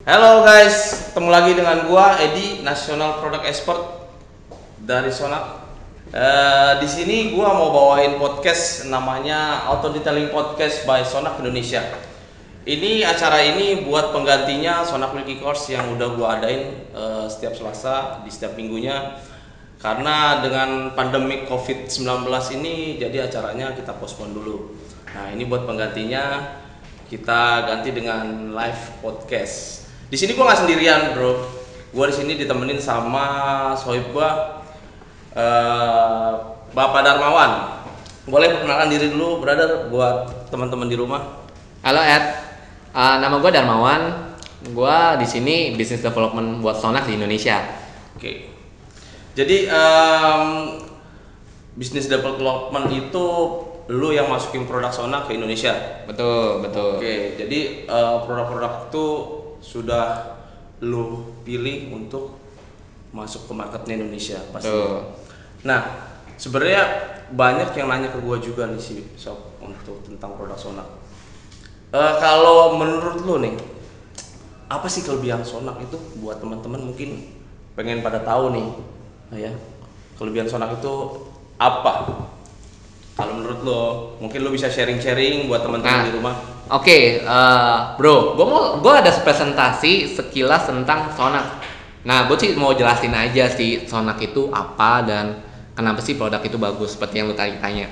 Halo guys, ketemu lagi dengan gua Edi, National Product Expert dari Sonak. Di sini gua mau bawain podcast namanya Auto Detailing Podcast by Sonak Indonesia. Ini acara ini buat penggantinya Sonak Milky Course yang udah gua adain setiap Selasa di setiap minggunya. Karena dengan pandemi COVID-19 ini jadi acaranya kita postpone dulu. Nah, ini buat penggantinya kita ganti dengan live podcast. Di sini gua nggak sendirian, bro. Gua di sini ditemenin sama sohib gua, Bapak Darmawan. Boleh perkenalkan diri dulu, brother, buat teman-teman di rumah. Halo Ed, nama gue Darmawan. Gue di sini business development buat Sonak di Indonesia. Oke. Jadi business development itu lu yang masukin produk Sonak ke Indonesia. Betul, betul. Oke. Jadi produk-produk itu sudah lu pilih untuk masuk ke marketnya Indonesia pasti. Nah, sebenarnya banyak yang nanya ke gua juga nih sih, sob, untuk tentang produk Sonak. Kalau menurut lu nih, apa sih kelebihan Sonak itu buat teman-teman mungkin pengen pada tahu nih, nah ya, kelebihan Sonak itu apa? Kalau menurut lo, mungkin lo bisa sharing-sharing buat teman-teman di rumah. Oke, bro, gue ada presentasi sekilas tentang Sonak. Nah, gue sih mau jelasin aja sih Sonak itu apa dan kenapa sih produk itu bagus seperti yang lu tadi tanya.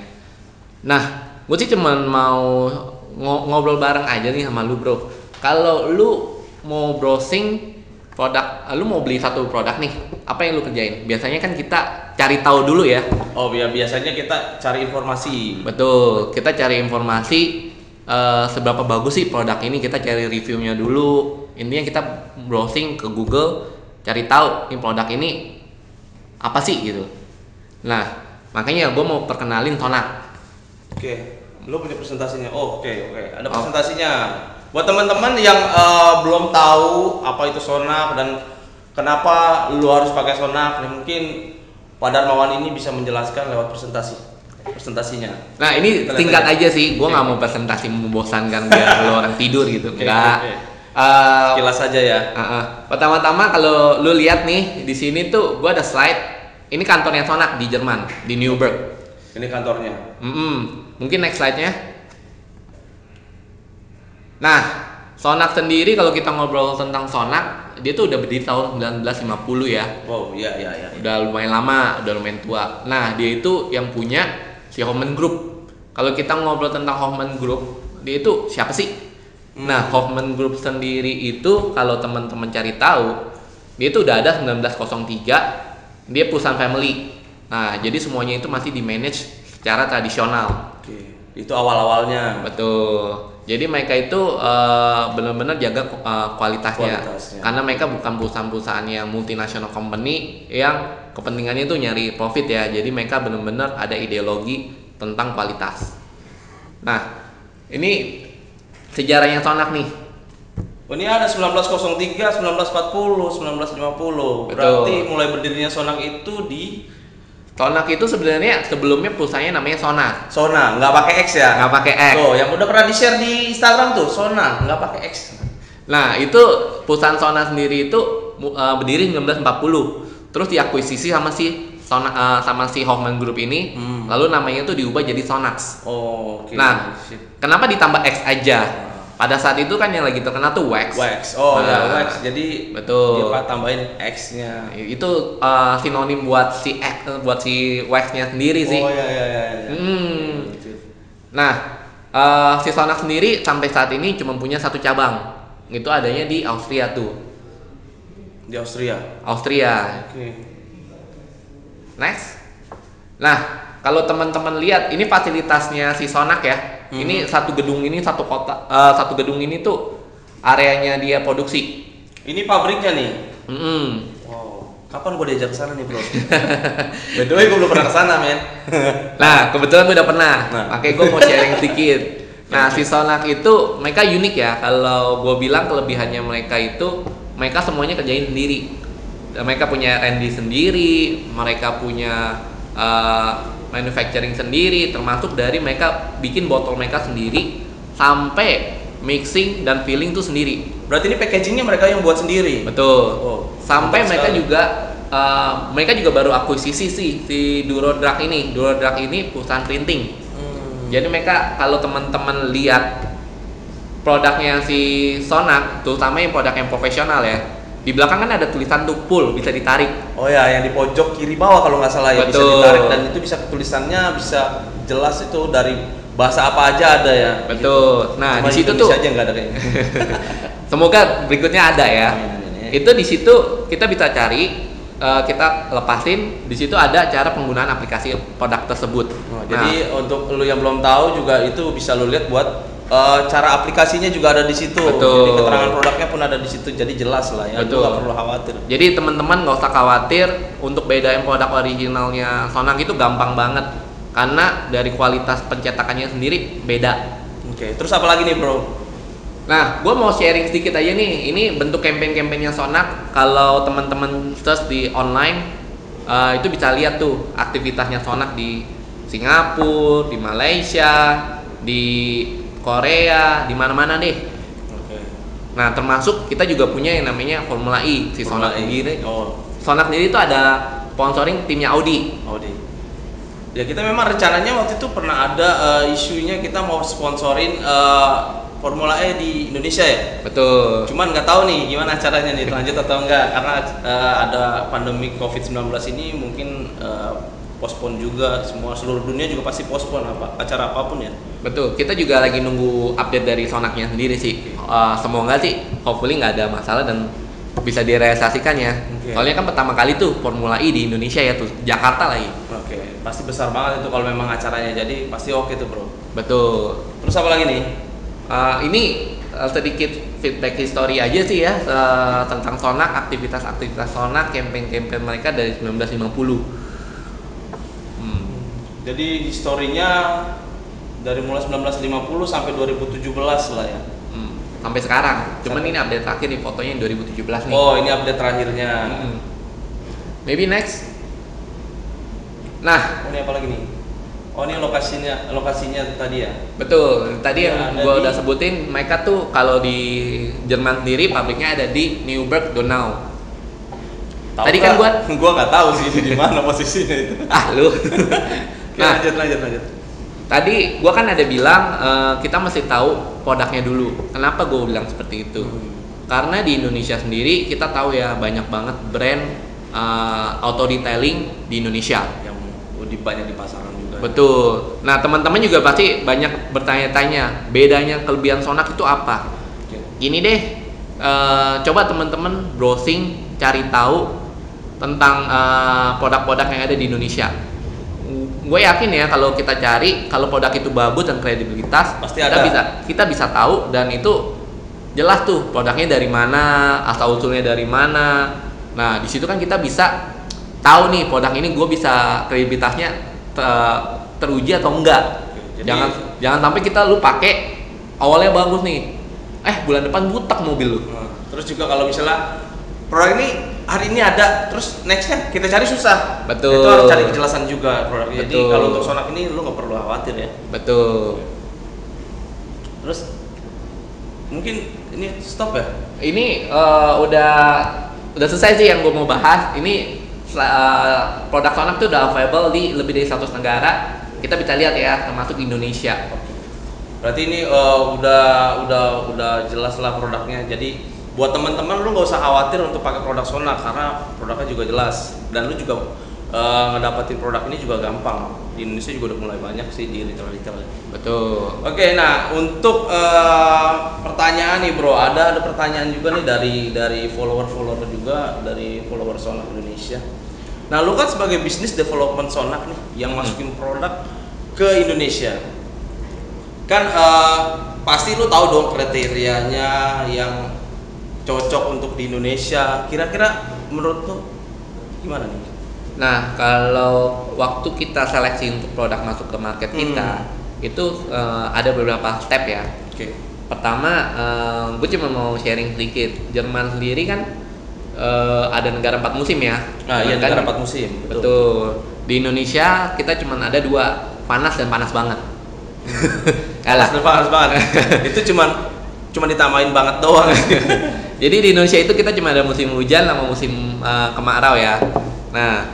Nah, gue sih cuman mau ngobrol bareng aja nih sama lu, bro. Kalau lu mau browsing produk, lu mau beli satu produk nih, apa yang lu kerjain? Biasanya kan kita cari tahu dulu ya. Oh ya, biasanya kita cari informasi. Betul, kita cari informasi seberapa bagus sih produk ini, kita cari reviewnya dulu. Intinya kita browsing ke Google, cari tahu ini produk ini apa sih gitu. Nah, makanya gue mau perkenalin Sonak. Oke, lo punya presentasinya? Oh, oke, ada presentasinya. Buat teman-teman yang belum tahu apa itu Sonak dan kenapa lu harus pakai Sonak, nah, mungkin Pak Darmawan ini bisa menjelaskan lewat presentasinya. Nah, ini singkat aja sih, gue nggak mau presentasi membosankan biar lo orang tidur gitu. Enggak. Kilas saja ya. Pertama-tama kalau lu lihat nih di sini tuh gue ada slide. Ini kantornya Sonak di Jerman, di Newburgh. Ini kantornya. Mungkin next slide-nya. Nah, Sonak sendiri kalau kita ngobrol tentang Sonak, dia tuh udah berdiri tahun 1950 ya. Wow, iya. Udah lumayan lama, udah lumayan tua. Nah, dia itu yang punya si Hoffman Group. Kalau kita ngobrol tentang Hoffman Group, dia itu siapa sih? Nah, Hoffman Group sendiri itu kalau teman-teman cari tahu, dia itu udah ada 1903. Dia perusahaan family. Nah, jadi semuanya itu masih di manage secara tradisional. Oke, itu awal-awalnya. Betul. Jadi mereka itu benar-benar jaga kualitasnya. Karena mereka bukan perusahaan-perusahaan yang multinational company yang kepentingannya itu nyari profit ya. Jadi mereka benar-benar ada ideologi tentang kualitas. Nah, ini sejarahnya Sonak nih. Oh, ini ada 1903, 1940, 1950. Betul. Berarti mulai berdirinya Sonak itu di Sonak itu sebenarnya sebelumnya perusahaannya namanya Sonak. Sona, nggak pakai X ya? Nggak pakai X. Tuh, yang udah pernah di-share di Instagram tuh, Sona, nggak pakai X. Nah, itu perusahaan Sonak sendiri itu berdiri 1940. Terus diakuisisi sama si sama si Hoffman Group ini. Lalu namanya itu diubah jadi Sonax. Oh, oke. Nah, kenapa ditambah X aja? Pada saat itu kan yang lagi terkenal tuh wax. Oh ya, wax. Jadi betul. Dia tambahin X-nya. Itu sinonim buat si wax-nya sendiri sih. Oh iya. Nah, si Sonak sendiri sampai saat ini cuma punya satu cabang. Itu adanya di Austria tuh. Di Austria. Oke. Next. Nah, kalau teman-teman lihat ini fasilitasnya si Sonak ya. Ini satu gedung ini satu gedung ini tuh areanya dia produksi. Ini pabriknya nih. Wow. Kapan gue diajak ke sana nih, bro? By the way, gue belum pernah ke sana, men. Nah, kebetulan gue udah pernah. Makanya gue mau sharing sedikit. Nah, si Sonak itu mereka unik ya. Kalau gue bilang kelebihannya mereka itu mereka semuanya kerjain sendiri. Mereka punya R&D sendiri, mereka punya manufacturing sendiri, termasuk dari mereka bikin botol mereka sendiri sampai mixing dan filling tuh sendiri. Berarti ini packagingnya mereka yang buat sendiri. Betul. Oh, Sampai mantap mereka juga baru akuisisi sih si Durodrag ini. Durodrag ini perusahaan printing. Jadi mereka kalau teman-teman lihat produknya si Sonac, terutama yang produk yang profesional ya, di belakang kan ada tulisan tuh pull, bisa ditarik. Oh ya, yang di pojok kiri bawah kalau nggak salah ya, bisa ditarik dan itu bisa tulisannya bisa jelas itu dari bahasa apa aja ada ya. Betul. Gitu. Nah, cuma di situ tuh aja nggak ada kayaknya. Semoga berikutnya ada ya. Itu di situ kita bisa cari, kita lepasin. Di situ ada cara penggunaan aplikasi produk tersebut. Jadi untuk lu yang belum tahu juga itu bisa lu lihat buat cara aplikasinya juga ada di situ. Betul. Jadi keterangan produknya pun ada di situ. Jadi jelas lah ya. Betul. Lu nggak perlu khawatir. Jadi teman-teman nggak usah khawatir untuk bedain produk originalnya Sonac itu gampang banget. Karena dari kualitas pencetakannya sendiri beda. Oke. Terus apa lagi nih bro? Nah, gue mau sharing sedikit aja nih. Ini bentuk campaign-campaignnya Sonac. Kalau teman-teman search di online, itu bisa lihat tuh aktivitasnya Sonac di Singapura, di Malaysia, di Korea, di mana-mana deh. Oke. Nah, termasuk kita juga punya yang namanya Formula E, si Sonac sendiri. Oh. Sonac sendiri itu ada sponsoring timnya Audi. Ya kita memang rencananya waktu itu pernah ada isunya kita mau sponsorin Formula E di Indonesia ya. Betul. Cuman nggak tahu nih gimana caranya nih lanjut atau enggak karena ada pandemi COVID-19 ini mungkin postpone juga seluruh dunia juga pasti postpone acara apapun ya. Betul. Kita juga lagi nunggu update dari Sonacnya sendiri sih. Semoga sih hopefully nggak ada masalah dan bisa direalisasikan ya. Okay. Soalnya kan pertama kali tuh Formula E di Indonesia ya tuh Jakarta lagi. Oke. Pasti besar banget itu kalau memang acaranya jadi pasti oke tuh bro. Betul. Terus apa lagi nih? Ini sedikit feedback history aja sih ya tentang Sonac, aktivitas Sonac, campaign mereka dari 1950. Jadi historinya dari mulai 1950 sampai 2017 lah ya. Sampai sekarang. Cuman ini update terakhir nih fotonya yang 2017 nih. Oh, ini update terakhirnya. Maybe next. Nah, ini apa lagi nih? Oh, ini lokasinya tadi ya. Betul. Tadi ya, yang gua udah sebutin, mereka tuh kalau di Jerman sendiri pabriknya ada di Neuburg Donau. Tadi kan gua nggak tahu sih di mana posisinya itu. Lu. Nah, lanjut. Tadi gua kan ada bilang kita mesti tahu produknya dulu. Kenapa gua bilang seperti itu? Karena di Indonesia sendiri kita tahu ya banyak banget brand auto detailing di Indonesia yang banyak di pasaran juga. Betul. Nah, teman-teman juga pasti banyak bertanya-tanya, bedanya kelebihan Sonac itu apa? Ini deh, coba teman-teman browsing, cari tahu tentang produk-produk yang ada di Indonesia. Gue yakin ya kalau kita cari, kalau produk itu bagus dan kredibilitas, pasti kita bisa tahu dan itu jelas tuh produknya dari mana, asal usulnya dari mana. Nah, di situ kan kita bisa tahu nih produk ini gue bisa kredibilitasnya teruji atau enggak. Jangan sampai lu pakai awalnya bagus nih, bulan depan butek mobil lu. Terus juga kalau misalnya produk ini hari ini ada, terus nextnya kita cari susah. Betul. Itu harus cari kejelasan juga produknya. Jadi Betul. kalau untuk Sonac ini lu nggak perlu khawatir ya. Betul. Terus mungkin ini stop ya? Ini udah selesai sih yang gue mau bahas. Ini produk Sonac tuh udah available di lebih dari 100 negara. Kita bisa lihat ya, termasuk Indonesia. Berarti ini udah jelas lah produknya. Jadi buat teman-teman lu nggak usah khawatir untuk pakai produk Sonac karena produknya juga jelas dan lu juga ngedapetin produk ini juga gampang. Di Indonesia juga udah mulai banyak sih di retail-retail. Betul. Oke, nah untuk pertanyaan nih bro, ada pertanyaan juga nih dari follower juga, dari follower Sonac Indonesia. Nah, lu kan sebagai bisnis development Sonac nih yang masukin produk ke Indonesia, kan pasti lu tahu dong kriterianya yang cocok untuk di Indonesia. Kira-kira menurut lu gimana nih? Nah, kalau waktu kita seleksi untuk produk masuk ke market kita, itu ada beberapa step ya. Oke. Pertama, gue cuma mau sharing sedikit. Jerman sendiri kan ada negara 4 musim ya. Nah, iya kan? negara 4 musim. Betul. Di Indonesia kita cuma ada 2, panas dan panas banget. Panas banget. Itu cuman cuma ditamain banget doang. Jadi di Indonesia itu kita cuma ada musim hujan sama musim kemarau ya. Nah,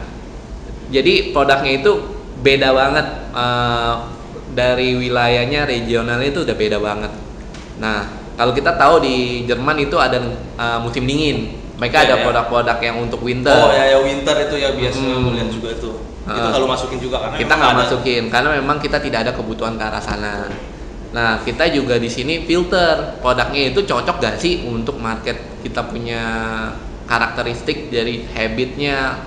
jadi produknya itu beda banget dari wilayahnya, regionalnya itu udah beda banget. Nah, kalau kita tahu di Jerman itu ada musim dingin. Mereka ada produk-produk yang untuk winter. Oh ya winter itu ya biasanya gue lihat juga tuh. Itu kalau masukin juga karena kita nggak masukin karena memang kita tidak ada kebutuhan ke arah sana. Nah, kita juga di sini filter produknya itu cocok gak sih untuk market kita punya karakteristik dari habitnya,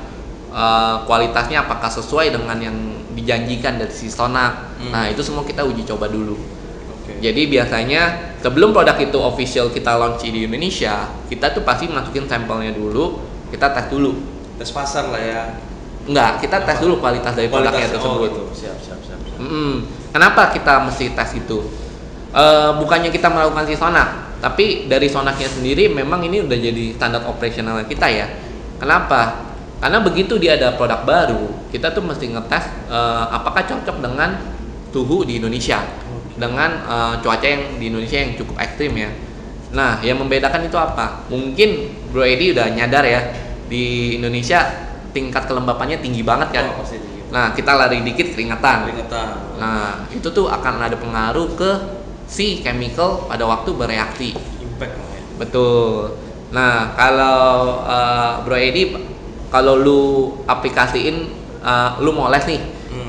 kualitasnya apakah sesuai dengan yang dijanjikan dari si Sonak. Nah, itu semua kita uji coba dulu. Jadi biasanya sebelum produk itu official kita launch di Indonesia, kita tuh pasti masukin sampelnya dulu, kita tes dulu. Tes pasar lah ya. Enggak, kita tes dulu kualitas dari produknya tersebut. Gitu. Siap. Kenapa kita mesti tes itu? Bukannya kita melakukan si Sonak, tapi dari Sonaknya sendiri memang ini udah jadi standar operasional kita ya. Kenapa? Karena begitu dia ada produk baru, kita tuh mesti ngetes apakah cocok dengan suhu di Indonesia, dengan cuaca yang di Indonesia yang cukup ekstrim ya. Nah, yang membedakan itu apa? Mungkin Bro Edi udah nyadar ya, di Indonesia tingkat kelembapannya tinggi banget kan. Nah, kita lari dikit keringetan. Nah, itu tuh akan ada pengaruh ke si chemical pada waktu bereaksi. Impact ya. Betul. Nah, kalau Bro Edi, kalau lu aplikasiin, lu mau les nih.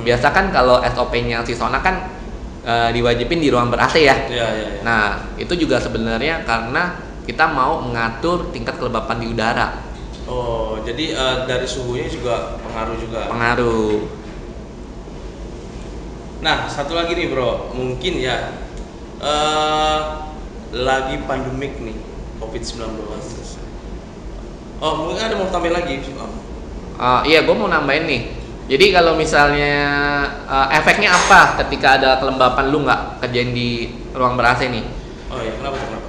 Biasa kan kalau SOP-nya si Sonak kan diwajibin di ruang ber-AC ya. Iya. Nah, itu juga sebenarnya karena kita mau mengatur tingkat kelembapan di udara. Oh, jadi dari suhunya juga pengaruh juga. Pengaruh. Nah, satu lagi nih bro, mungkin ya lagi pandemik nih COVID-19. Oh, mungkin ada mau tambahin lagi? Iya, gue mau nambahin nih. Jadi kalau misalnya efeknya apa ketika ada kelembapan lu nggak kerjain di ruang ber-AC nih? Oh iya, kenapa?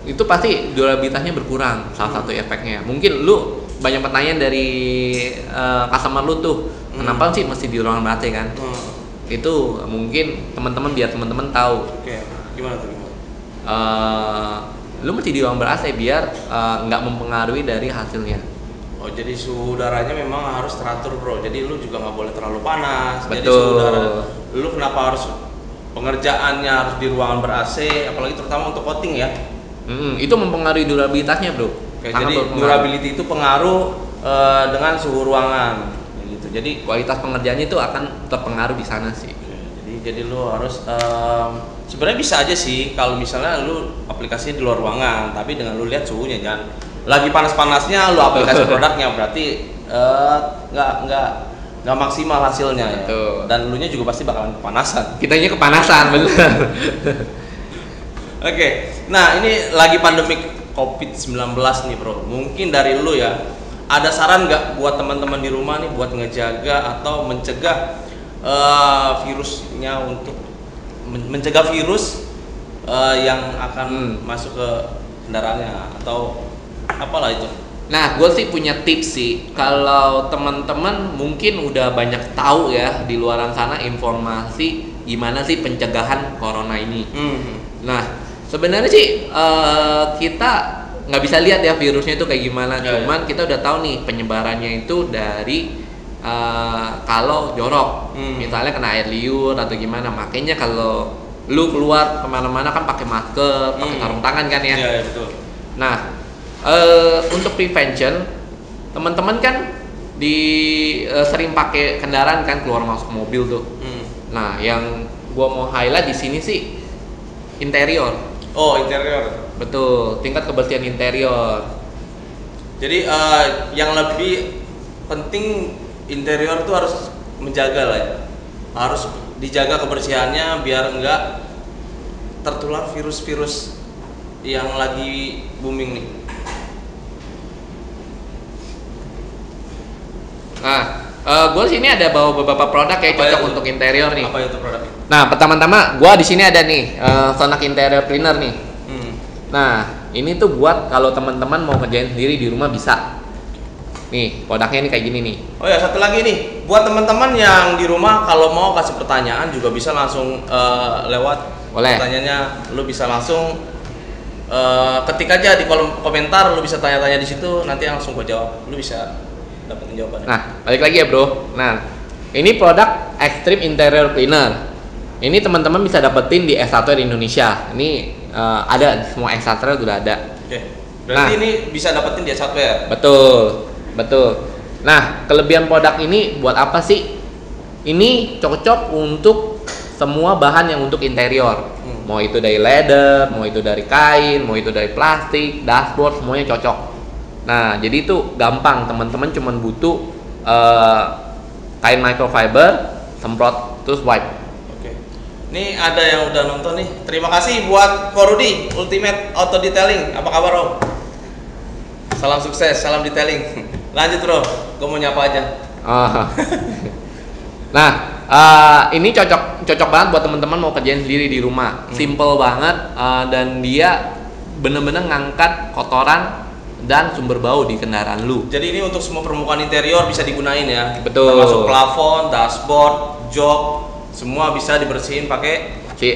Itu pasti durabilitasnya berkurang. Salah satu efeknya. Mungkin lu banyak pertanyaan dari customer lu tuh, kenapa sih mesti di ruang ber-AC kan? Itu mungkin teman-teman biar teman-teman tahu. Oke, gimana tuh? Lu mesti di ruang ber-AC biar nggak mempengaruhi dari hasilnya. Oh, jadi suhu udaranya memang harus teratur bro. Jadi lu juga nggak boleh terlalu panas. Betul. Jadi suhu udara, lu kenapa harus pengerjaannya harus di ruangan ber-AC, apalagi terutama untuk coating ya? Itu mempengaruhi durabilitasnya bro. Oke, jadi durability itu pengaruh dengan suhu ruangan. Gitu. Jadi kualitas pengerjaannya itu akan terpengaruh di sana sih. Jadi lu harus sebenarnya bisa aja sih kalau misalnya lu aplikasinya di luar ruangan, tapi dengan lu lihat suhunya, jangan lagi panas-panasnya lu aplikasi produknya, berarti nggak maksimal hasilnya ya. Dan lu nya juga pasti bakalan kepanasan. Kitanya kepanasan bener. Oke, nah ini lagi pandemik COVID-19 nih bro. Mungkin dari lu ya, ada saran nggak buat teman-teman di rumah nih buat ngejaga atau mencegah virusnya, untuk mencegah virus yang akan masuk ke kendaraannya atau apalah itu? Nah, gue sih punya tips sih. Kalau teman-teman mungkin udah banyak tahu ya di luaran sana informasi gimana sih pencegahan corona ini. Nah, sebenarnya sih kita nggak bisa lihat ya virusnya itu kayak gimana. Cuman kita udah tahu nih penyebarannya itu dari kalau jorok, misalnya kena air liur atau gimana. Makanya kalau lu keluar kemana-mana kan pakai masker, pakai sarung tangan kan ya. Iya, betul. Nah, untuk prevention, teman-teman kan sering pakai kendaraan kan, keluar masuk mobil tuh. Nah, yang gua mau highlight di sini sih interior. Oh, interior. Betul, tingkat kebersihan interior. Jadi yang lebih penting interior tuh harus menjaga lah ya. Harus dijaga kebersihannya biar enggak tertular virus-virus yang lagi booming nih. Nah, gue sini ada bawa beberapa produk ya cocok untuk interior nih. Apa itu produknya? Nah, pertama-tama gue di sini ada nih Sonak Interior Cleaner nih. Nah, ini tuh buat kalau teman-teman mau kerjain sendiri di rumah bisa. Nih, produknya nih kayak gini nih. Oh ya, satu lagi nih, buat teman-teman yang di rumah kalau mau kasih pertanyaan juga bisa langsung lewat. Boleh. Pertanyaannya lu bisa langsung ketik aja di kolom komentar, lu bisa tanya-tanya di situ, nanti langsung gue jawab, lu bisa dapetin jawabannya. Nah, balik lagi ya bro. Nah, ini produk Extreme Interior Cleaner. Ini teman-teman bisa dapetin di S1 Indonesia. Ini ada semua S1 udah ada. Oke. Berarti ini bisa dapetin di S1 ya? Betul, betul. Nah, kelebihan produk ini buat apa sih? Ini cocok untuk semua bahan yang untuk interior. Mau itu dari leather, mau itu dari kain, mau itu dari plastik, dashboard, semuanya cocok. Nah, jadi itu gampang, teman-teman cuman butuh kain microfiber, semprot, terus wipe. Oke. Ini ada yang udah nonton nih. Terima kasih buat Ko Rudi, Ultimate Auto Detailing. Apa kabar Om? Salam sukses, salam detailing. Lanjut bro, gue mau nyapa aja. Nah, ini cocok banget buat teman-teman mau kerjain sendiri di rumah. Simple banget dan dia bener-bener ngangkat kotoran dan sumber bau di kendaraan lu. Jadi ini untuk semua permukaan interior bisa digunain ya. Betul. Termasuk plafon, dashboard, jok, semua bisa dibersihin pakai Si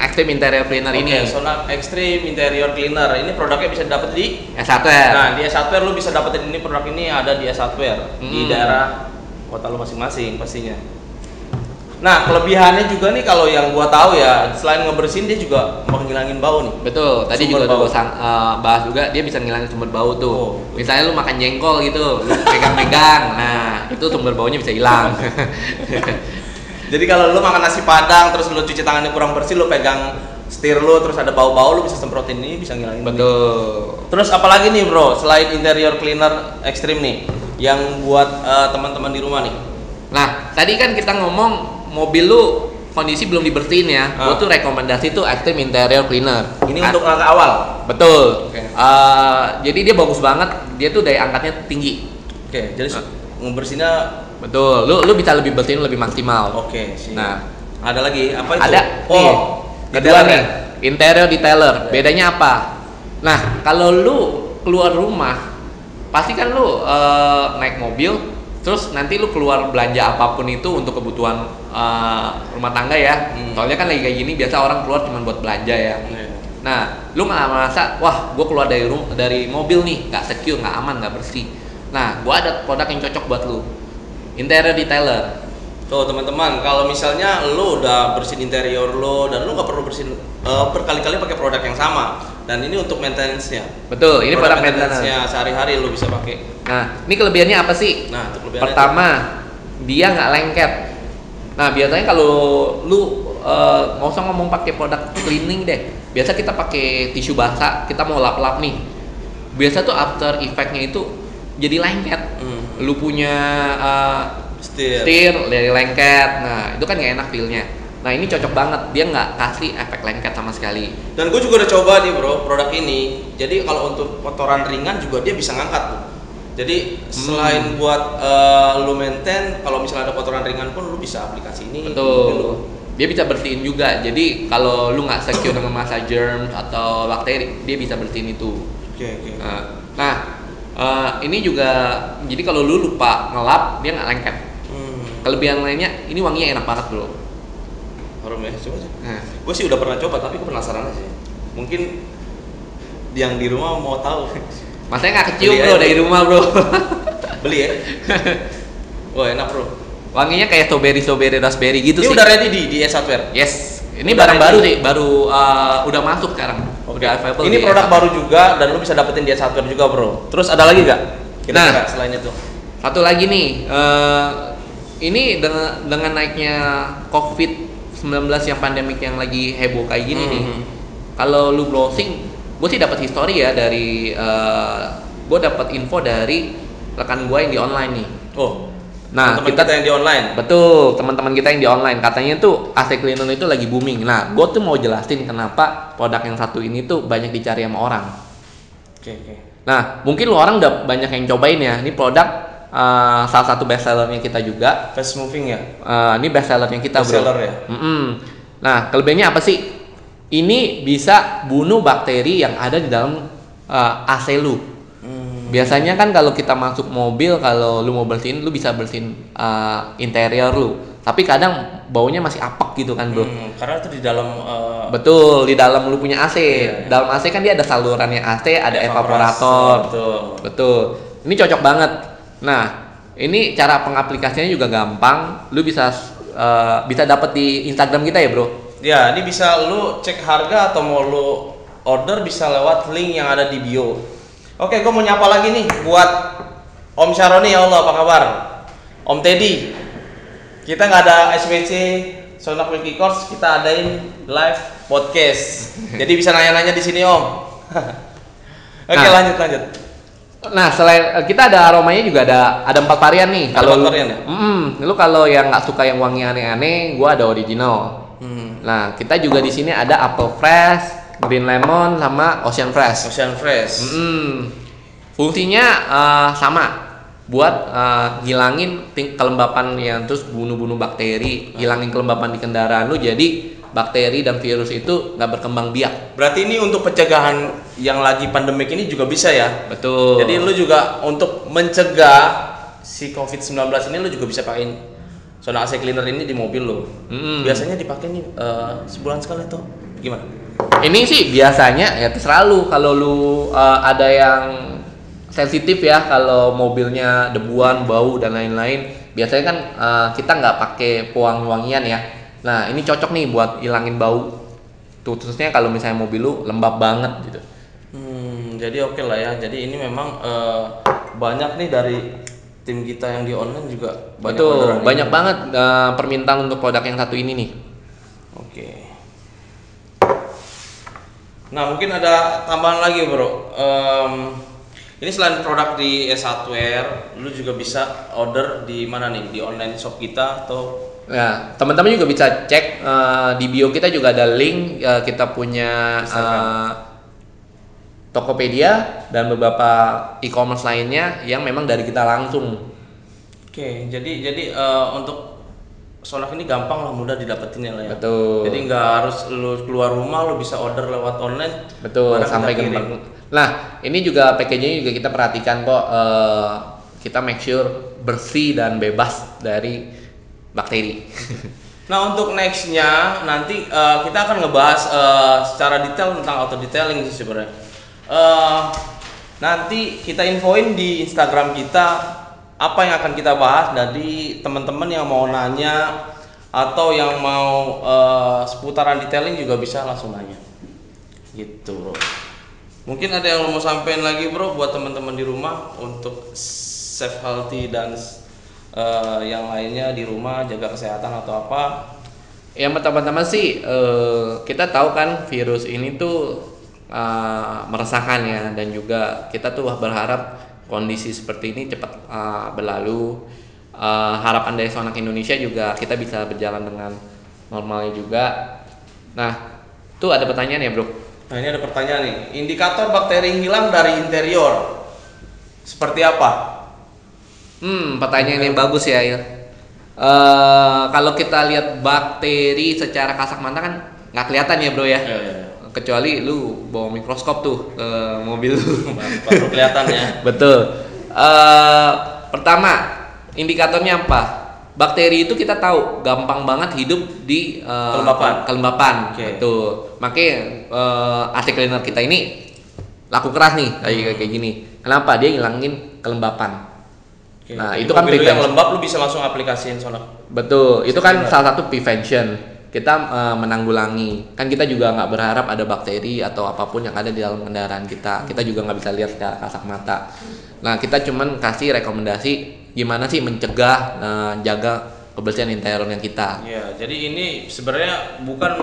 Extreme Interior Cleaner ini. Sonac Extreme Interior Cleaner. Ini produknya bisa dapat di S1. Nah, di S1 lu bisa dapetin ini, produk ini ada di S1 di daerah kota lu masing-masing pastinya. Nah, kelebihannya juga nih kalau yang gua tahu ya, selain ngebersihin dia juga menghilangin bau nih. Betul, tadi Sumber juga bau. udah bahas juga, dia bisa ngilangin sumber bau tuh. Oh. Misalnya lu makan jengkol gitu, lu pegang-pegang, nah itu sumber baunya bisa hilang. Jadi kalau lu makan nasi padang terus lu cuci tangannya kurang bersih, lu pegang setir lu terus ada bau-bau, lu bisa semprotin ini, bisa ngilangin. Betul. Terus apalagi nih bro, selain interior cleaner ekstrim nih, yang buat teman-teman di rumah nih? Nah, tadi kan kita ngomong mobil lu kondisi belum dibersihin ya. Gua tuh rekomendasi tuh Extreme Interior Cleaner. Ini untuk langkah awal. Betul. Oke. Jadi dia bagus banget, dia tuh daya angkatnya tinggi. Oke, jadi ngebersihinnya. Betul. Lu bisa lebih bersihin lebih maksimal. Oke, sih. Nah, ada lagi apa itu? ada nih. Kedua detailer nih, ya? interior detailer. Bedanya apa? Nah, kalau lu keluar rumah, pasti kan lu naik mobil, terus nanti lu keluar belanja apapun itu untuk kebutuhan rumah tangga ya. Soalnya kan lagi kayak gini biasa orang keluar cuma buat belanja ya. Nah, lu nggak merasa, wah, gue keluar dari mobil nih, nggak secure, nggak aman, nggak bersih. Nah, gue ada produk yang cocok buat lu, interior detailer. Tuh teman-teman, kalau misalnya lu udah bersihin interior lu dan lu nggak perlu bersihin berkali-kali pakai produk yang sama, dan ini untuk maintenance-nya. Betul, ini produk maintenance. maintenance-nya sehari-hari lu bisa pakai. Nah, ini kelebihannya apa sih? Nah, untuk kelebihannya Pertama, dia nggak lengket. Nah, biasanya kalau lu nggak usah ngomong pakai produk cleaning deh. Biasa kita pakai tisu basah, kita mau lap-lap nih. Biasa tuh after effect-nya itu jadi lengket. Lu punya setir dari lengket. Nah, itu kan nggak enak feel-nya. Nah, ini cocok banget. Dia nggak kasih efek lengket sama sekali. Dan gue juga udah coba nih bro produk ini. Jadi kalau untuk kotoran ringan juga dia bisa ngangkat tuh. Jadi selain buat lu maintain, kalau misalnya ada kotoran ringan pun lu bisa aplikasi ini. Betul. Dia bisa bersihin juga. Jadi kalau lu nggak secure dengan masa germs atau bakteri, dia bisa bersihin itu. Oke. Nah, ini juga. Jadi kalau lu lupa ngelap, dia nggak lengket. Kelebihan lainnya, ini wanginya enak banget bro. Harum ya, coba sih. Gue sih udah pernah coba, tapi gue penasaran aja. Mungkin yang di rumah mau tahu. Masanya nggak kecium Beli bro aja. dari rumah bro. Beli ya? Wah enak bro. Wanginya kayak strawberry raspberry gitu Ini sih. udah ready di S-Hardware? Yes. Ini Udah barang ready. baru sih, baru udah masuk sekarang. Udah available. Ini di produk S1. baru juga dan lu bisa dapetin di S-Hardware juga bro. Terus ada lagi gak? Kira-kira Nah. selain itu? Satu lagi nih, ini dengan naiknya COVID-19 yang pandemik yang lagi heboh kayak gini nih. Kalau lu browsing, gue sih dapat history ya dari gue dapat info dari rekan gue yang di online nih. Oh. Nah, teman-teman kita yang di online. Betul, teman-teman kita yang di online katanya tuh AC cleaner itu lagi booming. Nah, gue tuh mau jelasin kenapa produk yang satu ini tuh banyak dicari sama orang. Oke. Nah, mungkin lu orang udah banyak yang cobain ya. Ini produk salah satu best sellernya kita juga. Fast moving ya? Ini best sellernya kita Best bro. seller ya? Nah, kelebihannya apa sih? Ini bisa bunuh bakteri yang ada di dalam AC lu. Biasanya kan kalau kita masuk mobil, kalau lu mau bersihin, lu bisa bersihin interior lu. Tapi kadang baunya masih apek gitu kan bro. Karena itu di dalam Betul, di dalam lu punya AC. Iya. Dalam AC kan dia ada salurannya AC, ada evaporasi. evaporator. Betul. Ini cocok banget. Nah, ini cara pengaplikasiannya juga gampang. Lu bisa dapat di Instagram kita ya, Bro. Ya, ini bisa lu cek harga atau mau lu order bisa lewat link yang ada di bio. Oke, gue mau nyapa lagi nih buat Om Syaroni, ya Allah, apa kabar? Om Teddy. Kita nggak ada SWC Sonak Wiki Course, kita adain live podcast. Jadi bisa nanya-nanya di sini, Om. Oke, lanjut. Nah, selain kita ada aromanya juga ada 4 varian nih. Ada 4 varian ya? Lu kalau yang nggak suka yang wangi aneh-aneh, gua ada original. Nah, kita juga di sini ada apple fresh, green lemon, sama ocean fresh. Fungsinya sama, buat ngilangin kelembapan yang terus bunuh-bunuh bakteri, hilangin kelembapan di kendaraan lu, jadi bakteri dan virus itu nggak berkembang biak. Berarti ini untuk pencegahan yang lagi pandemik ini juga bisa ya? Betul. Jadi lu juga untuk mencegah si COVID-19 ini lu juga bisa pakai Sonak AC Cleaner ini di mobil lu. Biasanya dipakai nih sebulan sekali tuh. Gimana? Ini sih biasanya ya terserah lu. Kalau lu ada yang sensitif ya, kalau mobilnya debuan, bau dan lain-lain, biasanya kan kita nggak pakai wangian ya. Nah, ini cocok nih buat ilangin bau. Khususnya kalau misalnya mobil lu lembab banget gitu. Jadi oke lah ya. Jadi ini memang banyak nih dari tim kita yang di online juga banyak. Betul, banyak banget permintaan untuk produk yang satu ini nih. Oke. Nah, mungkin ada tambahan lagi, Bro. Ini selain produk di S1wear, lu juga bisa order di mana nih? Di online shop kita atau? Nah, teman-teman juga bisa cek di bio kita juga ada link, kita punya Tokopedia dan beberapa e-commerce lainnya yang memang dari kita langsung. Oke, jadi untuk Sonak ini gampang lah, mudah didapetinnya lah ya. Betul. Jadi nggak harus lu keluar rumah, lu bisa order lewat online. Betul, sampai ke tempat. Nah, ini juga packaging juga kita perhatikan kok, kita make sure bersih dan bebas dari bakteri. Nah, untuk nextnya nanti kita akan ngebahas secara detail tentang auto detailing sih sebenarnya. Nanti kita infoin di Instagram kita apa yang akan kita bahas. Dari teman-teman yang mau nanya atau yang mau seputaran detailing juga bisa langsung nanya. Gitu, Bro. Mungkin ada yang mau sampein lagi, Bro, buat teman-teman di rumah untuk safe healthy dan yang lainnya di rumah, jaga kesehatan atau apa? Yang pertama-tama sih kita tahu kan virus ini tuh meresahkan ya, dan juga kita tuh berharap kondisi seperti ini cepat berlalu. Harapan dari Sonak Indonesia juga kita bisa berjalan dengan normalnya juga. Nah, tuh ada pertanyaan ya, Bro. Nah, ini ada pertanyaan nih. Indikator bakteri hilang dari interior seperti apa? Pertanyaan yang bagus ya. Kalau kita lihat bakteri secara kasat mata kan nggak kelihatan ya, Bro ya. Ya. Kecuali lu bawa mikroskop tuh ke mobil lu. Baru kelihatan ya. Betul. Pertama, indikatornya apa? Bakteri itu kita tahu gampang banget hidup di kelembapan. Okay. Betul. Makanya AC Cleaner kita ini laku keras nih kayak gini. Kenapa? Dia ngilangin kelembapan. Okay. Nah, jadi itu kan mobil yang lembab lu bisa langsung aplikasiin Sonak. Betul. Itu kan salah satu prevention. Kita menanggulangi. Kan kita juga nggak berharap ada bakteri atau apapun yang ada di dalam kendaraan kita. Kita juga nggak bisa lihat secara kasat mata. Nah, kita cuman kasih rekomendasi gimana sih mencegah, jaga kebersihan interiornya kita. Ya, jadi ini sebenarnya bukan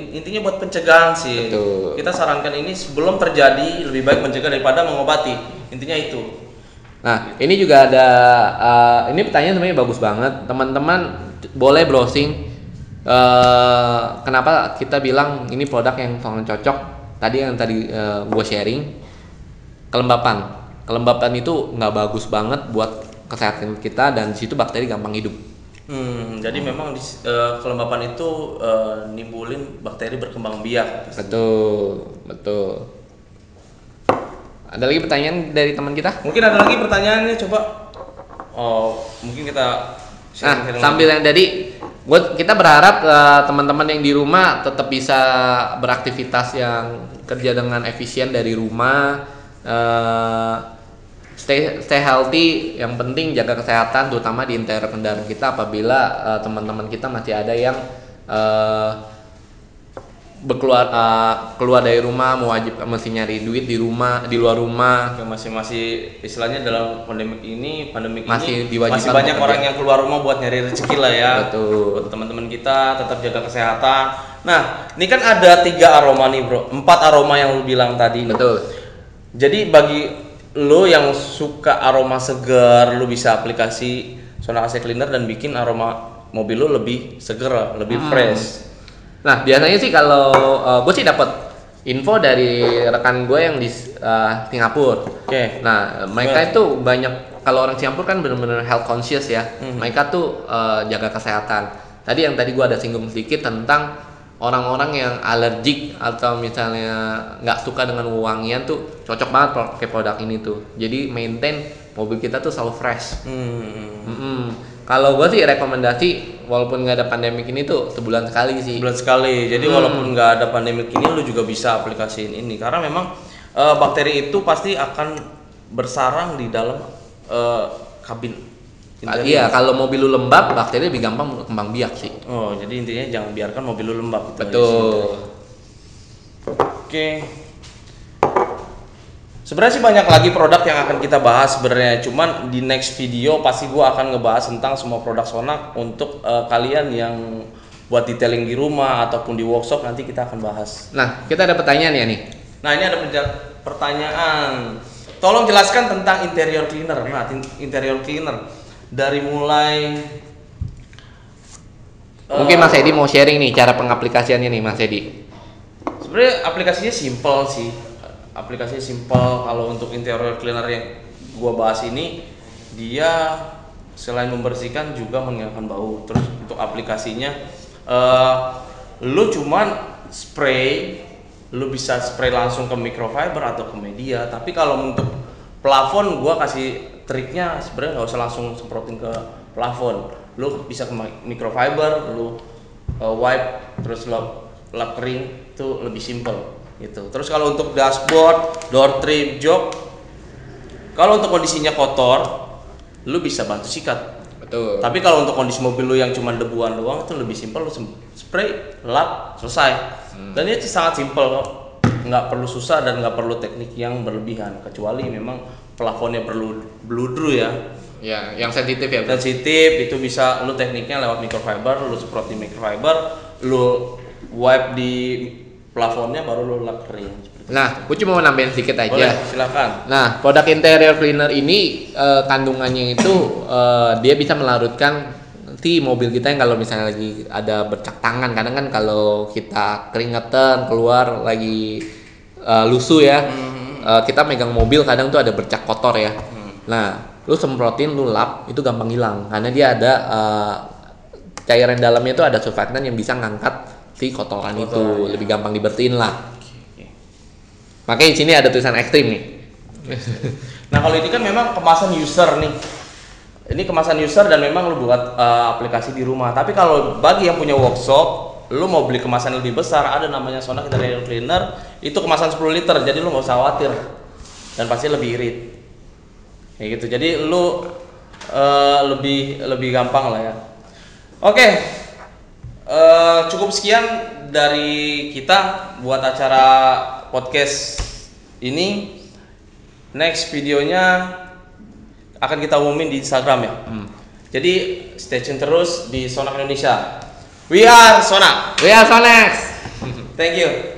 intinya buat pencegahan sih. Betul. Kita sarankan ini sebelum terjadi, lebih baik mencegah daripada mengobati. Intinya itu. Nah, ini juga ada ini pertanyaan sebenarnya bagus banget. Teman-teman boleh browsing. Kenapa kita bilang ini produk yang sangat cocok? Tadi gue sharing, kelembapan itu nggak bagus banget buat kesehatan kita, dan di situ bakteri gampang hidup. Jadi memang kelembapan itu nimbulin bakteri berkembang biak. Betul. Ada lagi pertanyaan dari teman kita? Mungkin ada lagi pertanyaannya, coba. Mungkin kita sharing-sharing sambil yang tadi kita berharap teman-teman yang di rumah tetap bisa beraktivitas yang kerja dengan efisien dari rumah, stay healthy, yang penting jaga kesehatan terutama di interior kendaraan kita apabila teman-teman kita masih ada yang keluar dari rumah mesti nyari duit di luar rumah, yang masih istilahnya dalam pandemik ini masih banyak orang yang keluar rumah buat nyari rezeki lah ya. Betul. Buat teman-teman kita tetap jaga kesehatan. Nah, ini kan ada 3 aroma nih bro, 4 aroma yang lu bilang tadi. Betul. Jadi bagi lu yang suka aroma segar, lu bisa aplikasi Sonak AC Cleaner dan bikin aroma mobil lu lebih segar, lebih fresh. Nah biasanya sih kalau gue sih dapat info dari rekan gue yang di Singapura. Oke. Nah mereka itu banyak, kalau orang Singapura kan benar-benar health conscious ya. Mereka tuh jaga kesehatan. Tadi gue ada singgung sedikit tentang orang-orang yang alergik atau misalnya nggak suka dengan wangian tuh cocok banget pakai produk ini tuh. Jadi maintain mobil kita tuh selalu fresh. Kalau gue sih rekomendasi walaupun nggak ada pandemik ini tuh sebulan sekali sih. Sebulan sekali. Jadi walaupun nggak ada pandemik ini, lu juga bisa aplikasiin ini karena memang bakteri itu pasti akan bersarang di dalam kabin. Iya, kalau mobil lu lembab, bakteri lebih gampang kembang biak sih. Oh, jadi intinya jangan biarkan mobil lu lembab. Betul. Oke. Sebenarnya sih banyak lagi produk yang akan kita bahas sebenarnya. Cuman di next video pasti gua akan ngebahas tentang semua produk Sonak untuk kalian yang buat detailing di rumah ataupun di workshop, nanti kita akan bahas. Nah, kita ada pertanyaan ya nih. Nah, ini ada pertanyaan. Tolong jelaskan tentang interior cleaner. Nah, interior cleaner dari mulai mungkin Mas Edi mau sharing nih cara pengaplikasiannya nih Mas Edi. Sebenarnya aplikasinya simple sih. Aplikasinya simple. Kalau untuk interior cleaner yang gua bahas ini, dia selain membersihkan juga menghilangkan bau. Terus untuk aplikasinya lu cuman spray, lu bisa spray langsung ke microfiber atau ke media. Tapi kalau untuk plafon gua kasih triknya sebenarnya nggak usah langsung semprotin ke plafon. Lu bisa ke microfiber, lu wipe terus lap kering, itu lebih simple gitu. Terus kalau untuk dashboard, door trim, jok, kalau untuk kondisinya kotor, lu bisa bantu sikat. Betul. Tapi kalau untuk kondisi mobil lu yang cuma debuan doang, itu lebih simpel, lu spray, lap, selesai. Dan itu sangat simpel kok, nggak perlu susah dan nggak perlu teknik yang berlebihan, kecuali memang plafonnya perlu bludru ya. Ya, yang sensitif ya. Sensitif itu bisa lu tekniknya lewat microfiber, lu semprot di microfiber, lu wipe di plafonnya baru lu lap kering. Nah, gue cuma mau nambahin sedikit aja. Boleh, silakan. Nah, produk interior cleaner ini kandungannya itu dia bisa melarutkan si mobil kita yang kalau misalnya lagi ada bercak tangan, kadang kan kalau kita keringetan keluar lagi lusuh ya, kita megang mobil kadang tuh ada bercak kotor ya. Nah, lu semprotin, lu lap, itu gampang hilang karena dia ada cairan dalamnya itu ada surfactant yang bisa ngangkat si kotoran itu, lebih gampang dibersihin lah. Makanya di sini ada tulisan ekstrim nih. Nah, kalau ini kan memang kemasan user nih. Ini kemasan user dan memang lu buat aplikasi di rumah. Tapi kalau bagi yang punya workshop, lu mau beli kemasan lebih besar, ada namanya Sonak Interior Cleaner, itu kemasan 10 liter. Jadi lu nggak usah khawatir dan pasti lebih irit. Kayak gitu. Jadi lu lebih gampang lah ya. Oke. Cukup sekian dari kita buat acara podcast ini. Next videonya akan kita umumin di Instagram ya. Jadi stay tune terus di Sonak Indonesia. We are Sonak. We are Sonak. Thank you.